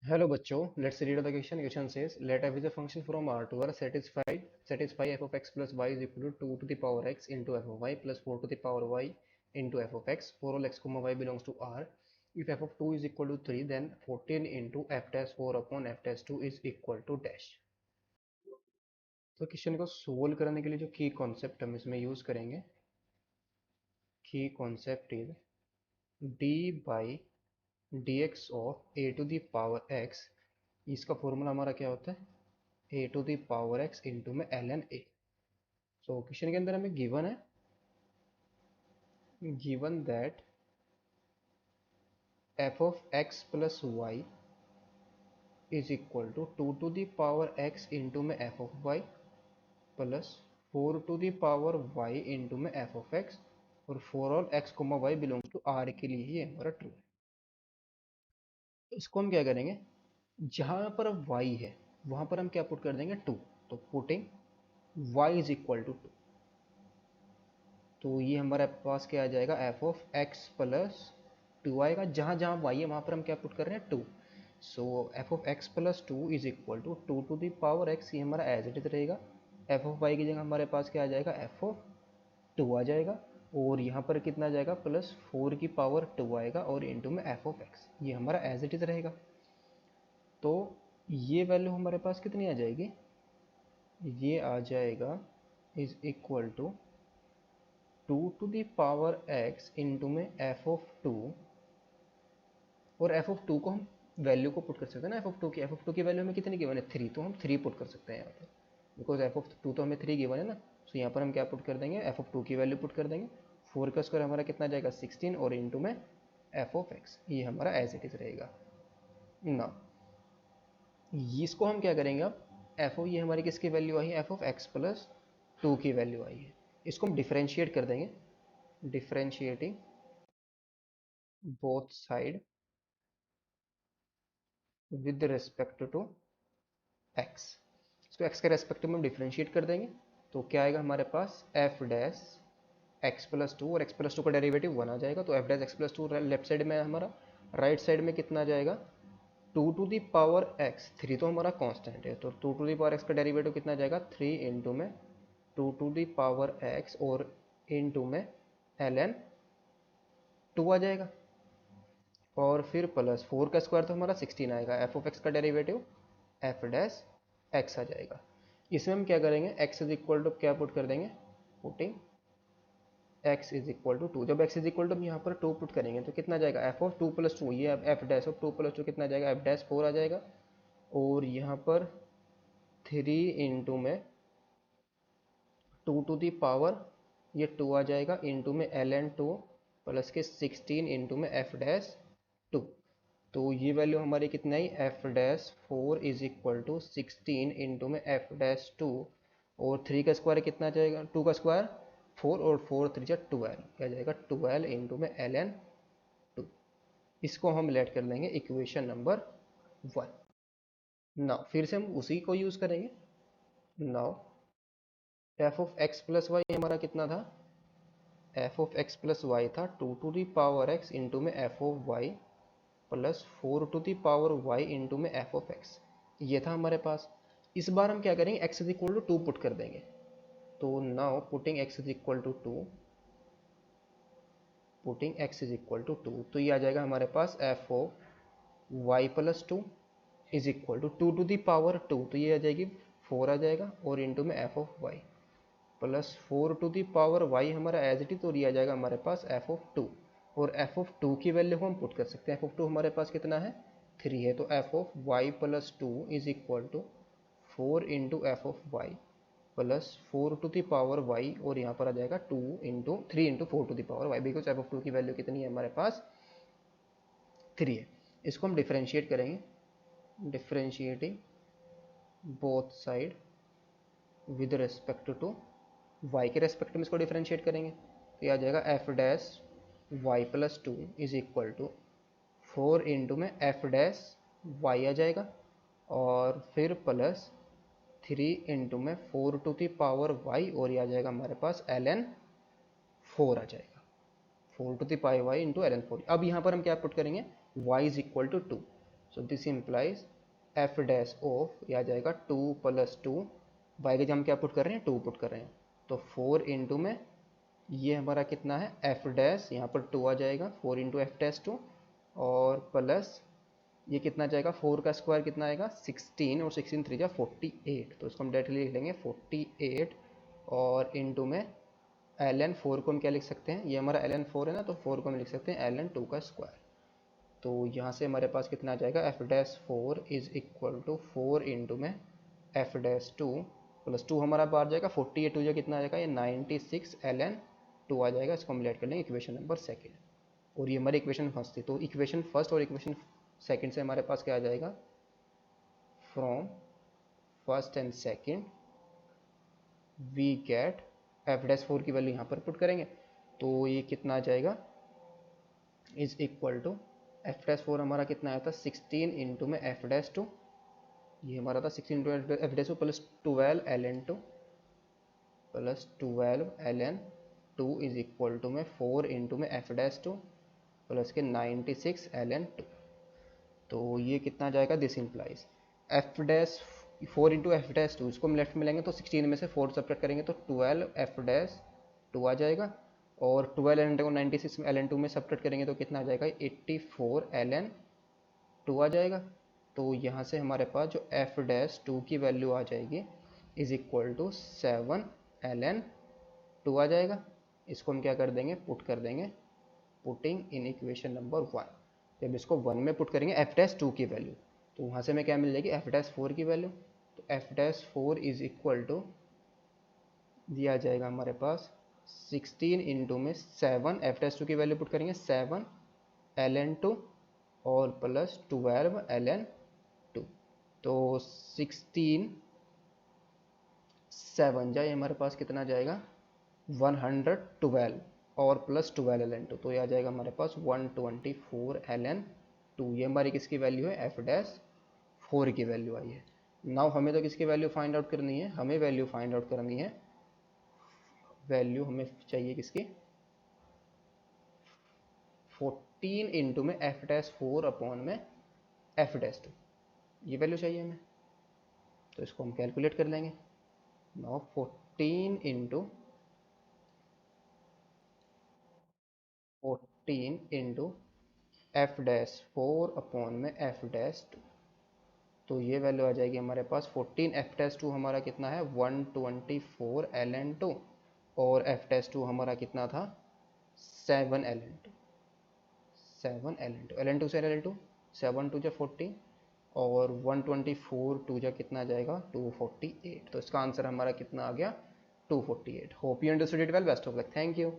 Hello बच्चों, let's read the question. Question says, let f is a function from R to R satisfy f of x plus y is equal to 2 to the power x into f of y plus 4 to the power y into f of x for all x comma y belongs to R. If f of 2 is equal to 3, then 14 into f dash 4 upon f dash 2 is equal to dash. तो question को solve करने के लिए जो की concept हम इसमें use करेंगे, की concept is d by d x of a to the power x. इसका फॉर्मूला हमारा क्या होता है, a to the power x into में l n a. So question के अंदर हमें गिवन है, given that f of x plus y is equal to 2 to the power x into में f of y plus 4 to the power y into में f of x, और for all x comma y belongs to R के लिए ही हमारा true है. इसको हम क्या करेंगे, जहां पर y है वहां पर हम क्या पुट कर देंगे 2. तो putting y is equal to 2, तो ये हमारे पास क्या आ जाएगा, एफ ऑफ एक्स प्लस 2 आएगा. जहाँ जहाँ y है वहाँ पर हम क्या पुट कर रहे हैं 2. So f of x plus 2 is equal to 2 to the power x, ये हमारा एज इट इज रहेगा. एफ ऑफ वाई की जगह हमारे पास क्या आ जाएगा, एफ ऑफ 2 आ जाएगा, और यहाँ पर कितना आ जाएगा, प्लस 4 की पावर 2 आएगा, और इंटू में एफ ऑफ एक्स, ये हमारा एज इट इज रहेगा. तो ये वैल्यू हमारे पास कितनी आ जाएगी, ये आ जाएगा is equal to 2 to the power x into में एफ ऑफ 2, और एफ ऑफ 2 को हम वैल्यू को पुट कर सकते हैं ना, एफ ऑफ टू की वैल्यू हमें कितनी गिवन है 3, तो हम 3 पुट कर सकते हैं यहाँ पर, बिकॉज एफ ऑफ 2 तो हमें 3 गिवन है ना. सो यहाँ पर हम क्या पुट कर देंगे, एफ ऑफ 2 की वैल्यू पुट कर देंगे. 4 का स्क्वायर हमारा कितना जाएगा 16, और इंटू में एफ ऑफ एक्स, ये हमारा एज इट इज रहेगा ना. इसको हम क्या करेंगे अब, एफ ओ, ये हमारी किसकी वैल्यू आई है, एफ ऑफ एक्स प्लस 2 की वैल्यू आई है. इसको हम डिफ्रेंशिएट कर देंगे, differentiating both side with respect to x. इसको एक्स के रेस्पेक्ट में हम डिफ्रेंशिएट कर देंगे, तो क्या आएगा हमारे पास, एफ डैश एक्स प्लस 2, और एक्स प्लस 2 का डेरिवेटिव 1 आ जाएगा, तो f dash x plus 2 left side में है हमारा. राइट साइड में कितना आ जाएगा, 2 टू दी पावर एक्स, 3 तो हमारा कांस्टेंट है, तो 2 टू दी पावर एक्स का डेरिवेटिव कितना आ जाएगा, 3 इंटू में 2 टू दी पावर एक्स, और इंटू में एल एन 2 आ जाएगा, और फिर प्लस 4 का स्क्वायर तो हमारा 16 आएगा. एफ ऑफ एक्स का डेरिवेटिव एफ डैश एक्स आ जाएगा. इसमें हम क्या करेंगे, एक्स इज इक्वल टू क्या पुट कर देंगे, putting x is equal to 2. जब एक्स इज इक्वल टू हम यहाँ पर 2 पुट करेंगे तो कितना जाएगा, एफ ऑफ 2 प्लस 2, ये एफ डैश ऑफ 2 प्लस 2 कितना जाएगा, एफ डैश 4 आ जाएगा, और यहाँ पर 3 इंटू में 2 टू दी पावर, ये 2 आ जाएगा, इंटू में एल एन 2 प्लस के 16 इंटू में एफ डैश 2. तो ये वैल्यू हमारी कितना आई, f dash 4 is equal to 16 into में एफ डैश 2, और 3 का स्क्वायर कितना जाएगा, 2 का स्क्वायर 4, और 4 3 जा 12, क्या जाएगा 12 इंटू में एल एन 2. इसको हम लेट कर लेंगे इक्वेशन नंबर 1. नाउ फिर से हम उसी को यूज़ करेंगे. Now f of x plus y हमारा कितना था, f of x plus y था 2 to the power x into में f of y plus 4 to the power y into में एफ ऑफ एक्स, ये था हमारे पास. इस बार हम क्या करेंगे, x is equal to 2 put कर देंगे. तो now putting x is equal to 2, putting x is equal to 2, तो ये आ जाएगा हमारे पास f of y plus 2 is equal to 2 to the power 2, तो ये आ जाएगी 4 आ जाएगा, और इंटू में f of y plus 4 to the power y हमारा एज इट इज, तो ये आ जाएगा हमारे पास एफ ऑफ 2, और एफ ऑफ 2 की वैल्यू हम पुट कर सकते हैं. एफ ऑफ 2 हमारे पास कितना है 3 है, तो f of y plus 2 is equal to 4 into f of y plus 4 to the power y, और यहाँ पर आ जाएगा 2 into 3 into 4 to the power y, because f of 2 की वैल्यू कितनी है हमारे पास 3 है. इसको हम डिफ्रेंशिएट करेंगे, differentiating both side with respect to y के रेस्पेक्ट में इसको डिफ्रेंशिएट करेंगे, तो ये आ जाएगा f dash y plus 2 is equal to 4 into में एफ डैश वाई आ जाएगा, और फिर प्लस 3 इंटू में 4 टू दी पावर वाई, और ये आ जाएगा हमारे पास एल एन 4 आ जाएगा, 4 to the power y into l n 4. अब यहाँ पर हम क्या पुट करेंगे, y is equal to 2. So this implies f dash of, यह आ जाएगा 2 + 2, वाई के जगह हम क्या पुट कर रहे हैं, 2 पुट कर रहे हैं, तो 4 इंटू में ये हमारा कितना है एफ डैश, यहाँ पर 2 आ जाएगा, 4 इंटू एफ डैश 2, और प्लस ये कितना जाएगा, 4 का स्क्वायर कितना आएगा 16, और 16 3 जा 48, तो इसको हम डायरेक्टली लिख लेंगे 48, और इंटू में ln 4 को हम क्या लिख सकते हैं, ये हमारा ln 4 है ना, तो 4 को हम लिख सकते हैं ln 2 का स्क्वायर। तो यहाँ से हमारे पास कितना आ जाएगा, f dash 4 is equal to 4 into में एफ डैश 2 प्लस 2 हमारा बाहर जाएगा, 48 जो कितना आ जाएगा, ये 96 ln 2 आ जाएगा। इसको हम लेट कर लेंगे इक्वेशन नंबर सेकेंड, और ये हमारी इक्वेशन फर्स्ट थी। तो इक्वेशन फर्स्ट और इक्वेशन सेकेंड से हमारे पास क्या आ जाएगा, from first and second we get f dash 4 की वैल्यू यहाँ पर पुट करेंगे, तो ये कितना आ जाएगा, is equal to f dash 4 हमारा कितना आया था 16 इंटू में एफ डैश 2, ये हमारा था 16 into f dash 2 plus 12 ln 2 plus 12 ln 2 is equal to में 4 इंटू में एफ डैश 2 प्लस के 96 ln 2। तो ये कितना जाएगा, this implies f dash 4 into f dash 2, इसको हम लेफ्ट में लेंगे तो 16 में से 4 सब्ट्रैक्ट करेंगे तो 12 एफ डैश 2 आ जाएगा, और 12 ln को 96 में ln 2 में सब्ट्रैक्ट करेंगे तो कितना आ जाएगा 84 ln 2 आ जाएगा। तो यहाँ से हमारे पास जो एफ डैश 2 की वैल्यू आ जाएगी इज इक्वल टू 7 ln 2 आ जाएगा। इसको हम क्या कर देंगे, पुट कर देंगे, पुटिंग इन इक्वेशन नंबर 1। जब इसको 1 में पुट करेंगे एफ डैश 2 की वैल्यू, तो वहाँ से हमें क्या मिल जाएगी, एफ डैश 4 की वैल्यू। तो f dash 4 is equal to दिया जाएगा हमारे पास 16 इंटू में 7, एफ डैश 2 की वैल्यू पुट करेंगे 7 ln 2 और प्लस 12 ln 2, तो 16 7 जाए हमारे पास कितना जाएगा 112 और प्लस 12 ln 2, तो ये आ जाएगा हमारे पास 124 ln 2। ये हमारी किसकी वैल्यू है, एफ डैश 4 की वैल्यू आई है। नाउ हमें तो किसकी वैल्यू फाइंड आउट करनी है, हमें वैल्यू फाइंड आउट करनी है, वैल्यू हमें चाहिए किसकी 14 इंटू में एफ डैश 4 अपॉन में एफ डैश 2, ये वैल्यू चाहिए हमें। तो इसको हम कैलकुलेट कर लेंगे। Now 14 into 14 into f dash 4 upon में एफ डैश 2, तो ये वैल्यू आ जाएगी हमारे पास 14 एफ डैश 2 हमारा कितना है 124 ln 2, और एफ डैश 2 हमारा कितना था 7 ln 2, 7 ln 2, ln 2 से ln 2 7 2 जा 40, और 124 2 जा कितना जाएगा 248। तो इसका आंसर हमारा कितना आ गया 248। Hope you understood it well, best of luck, thank you.